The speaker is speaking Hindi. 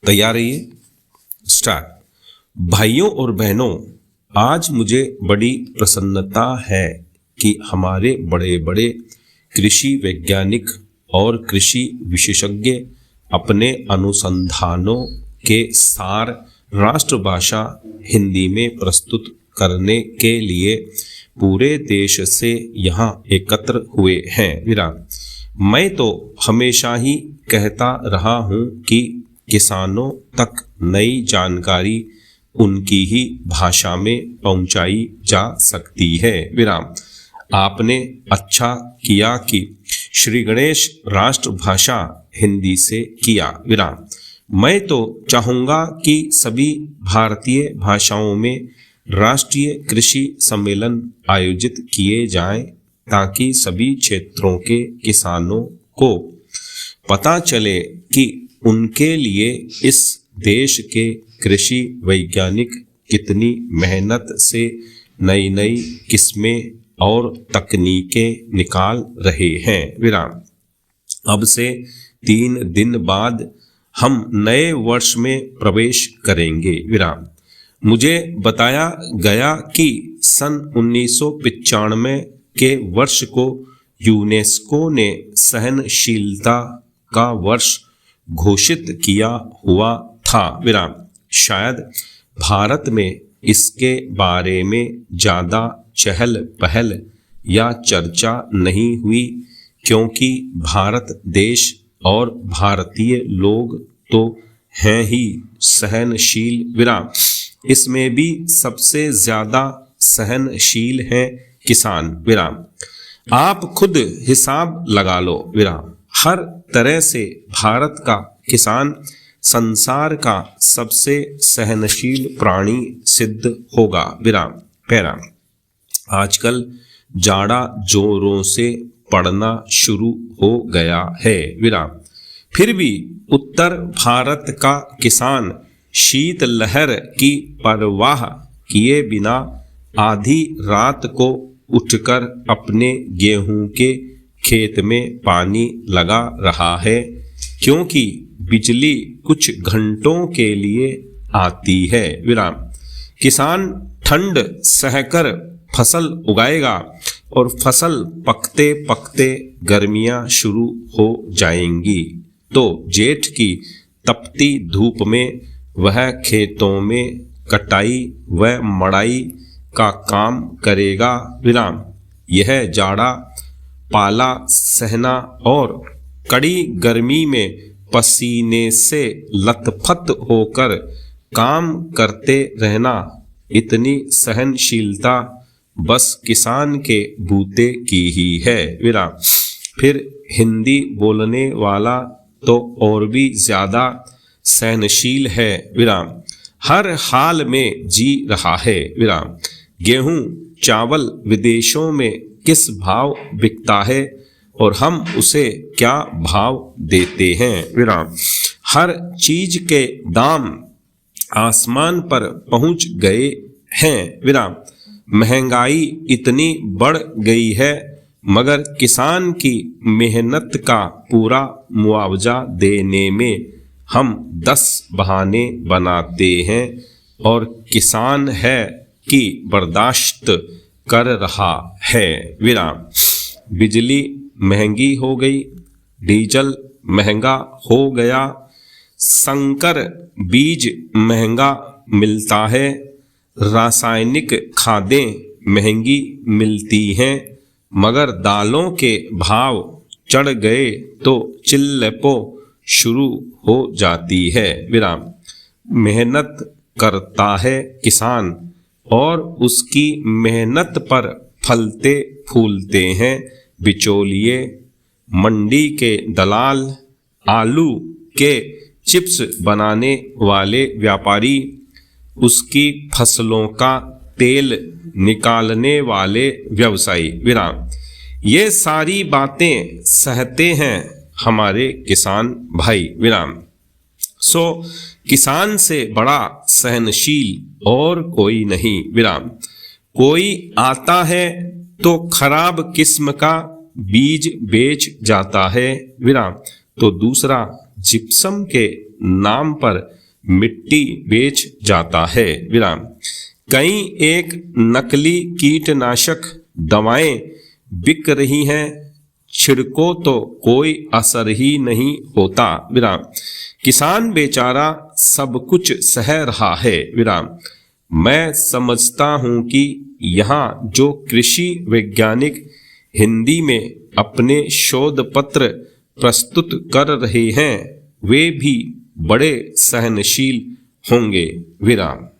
तैयार रहिए। स्टार्ट। भाइयों और बहनों, आज मुझे बड़ी प्रसन्नता है कि हमारे बड़े बड़े कृषि वैज्ञानिक और कृषि विशेषज्ञ अपने अनुसंधानों के सार राष्ट्रभाषा हिंदी में प्रस्तुत करने के लिए पूरे देश से यहाँ एकत्र हुए हैं। विराम। मैं तो हमेशा ही कहता रहा हूँ कि किसानों तक नई जानकारी उनकी ही भाषा में पहुंचाई जा सकती है। विराम। आपने अच्छा किया कि श्री गणेश राष्ट्रभाषा हिंदी से किया। विराम। मैं तो चाहूँगा कि सभी भारतीय भाषाओं में राष्ट्रीय कृषि सम्मेलन आयोजित किए जाएं, ताकि सभी क्षेत्रों के किसानों को पता चले कि उनके लिए इस देश के कृषि वैज्ञानिक कितनी मेहनत से नई नई किस्में और तकनीकें निकाल रहे हैं। विराम। अब से 3 दिन बाद हम नए वर्ष में प्रवेश करेंगे। विराम। मुझे बताया गया कि सन 1995 के वर्ष को यूनेस्को ने सहनशीलता का वर्ष घोषित किया हुआ था। विराम। शायद भारत में इसके बारे में ज़्यादा चहल पहल या चर्चा नहीं हुई, क्योंकि भारत देश और भारतीय लोग तो हैं ही सहनशील। विराम। इसमें भी सबसे ज़्यादा सहनशील हैं किसान। विराम। आप खुद हिसाब लगा लो। विराम। हर तरह से भारत का किसान संसार का सबसे सहनशील प्राणी सिद्ध होगा। विराम। पैरा। आजकल जाड़ा जोरों से पड़ना शुरू हो गया है। विराम। फिर भी उत्तर भारत का किसान शीतलहर की परवाह किए बिना आधी रात को उठकर अपने गेहूं के खेत में पानी लगा रहा है, क्योंकि बिजली कुछ घंटों के लिए आती है। विराम। किसान ठंड सहकर फसल उगाएगा और फसल पकते पकते गर्मियां शुरू हो जाएंगी, तो जेठ की तपती धूप में वह खेतों में कटाई व मड़ाई का काम करेगा। विराम। यह जाड़ा पाला सहना और कड़ी गर्मी में पसीने से लथपथ होकर काम करते रहना, इतनी सहनशीलता बस किसान के बूते की ही है। विराम। फिर हिंदी बोलने वाला तो और भी ज़्यादा सहनशील है। विराम। हर हाल में जी रहा है। विराम। गेहूं चावल विदेशों में किस भाव बिकता है और हम उसे क्या भाव देते हैं। विराम। हर चीज के दाम आसमान पर पहुंच गए हैं। विराम। महंगाई इतनी बढ़ गई है, मगर किसान की मेहनत का पूरा मुआवजा देने में हम 10 बहाने बनाते हैं, और किसान है कि बर्दाश्त कर रहा है। विराम। बिजली महंगी हो गई, डीजल महंगा हो गया, संकर बीज महंगा मिलता है, रासायनिक खादें महंगी मिलती हैं, मगर दालों के भाव चढ़ गए तो चिल्लपो शुरू हो जाती है। विराम। मेहनत करता है किसान और उसकी मेहनत पर फलते फूलते हैं बिचौलिए, मंडी के दलाल, आलू के चिप्स बनाने वाले व्यापारी, उसकी फसलों का तेल निकालने वाले व्यवसायी। विराम। ये सारी बातें सहते हैं हमारे किसान भाई। विराम। सो किसान से बड़ा सहनशील और कोई नहीं। विराम। कोई आता है तो खराब किस्म का बीज बेच जाता है। विराम। तो दूसरा जिप्सम के नाम पर मिट्टी बेच जाता है, विराम। कहीं एक नकली कीटनाशक दवाएं बिक रही हैं, छिड़को तो कोई असर ही नहीं होता, विराम। किसान बेचारा सब कुछ सह रहा है, विराम। मैं समझता हूं कि यहाँ जो कृषि वैज्ञानिक हिंदी में अपने शोध पत्र प्रस्तुत कर रहे हैं वे भी बड़े सहनशील होंगे, विराम।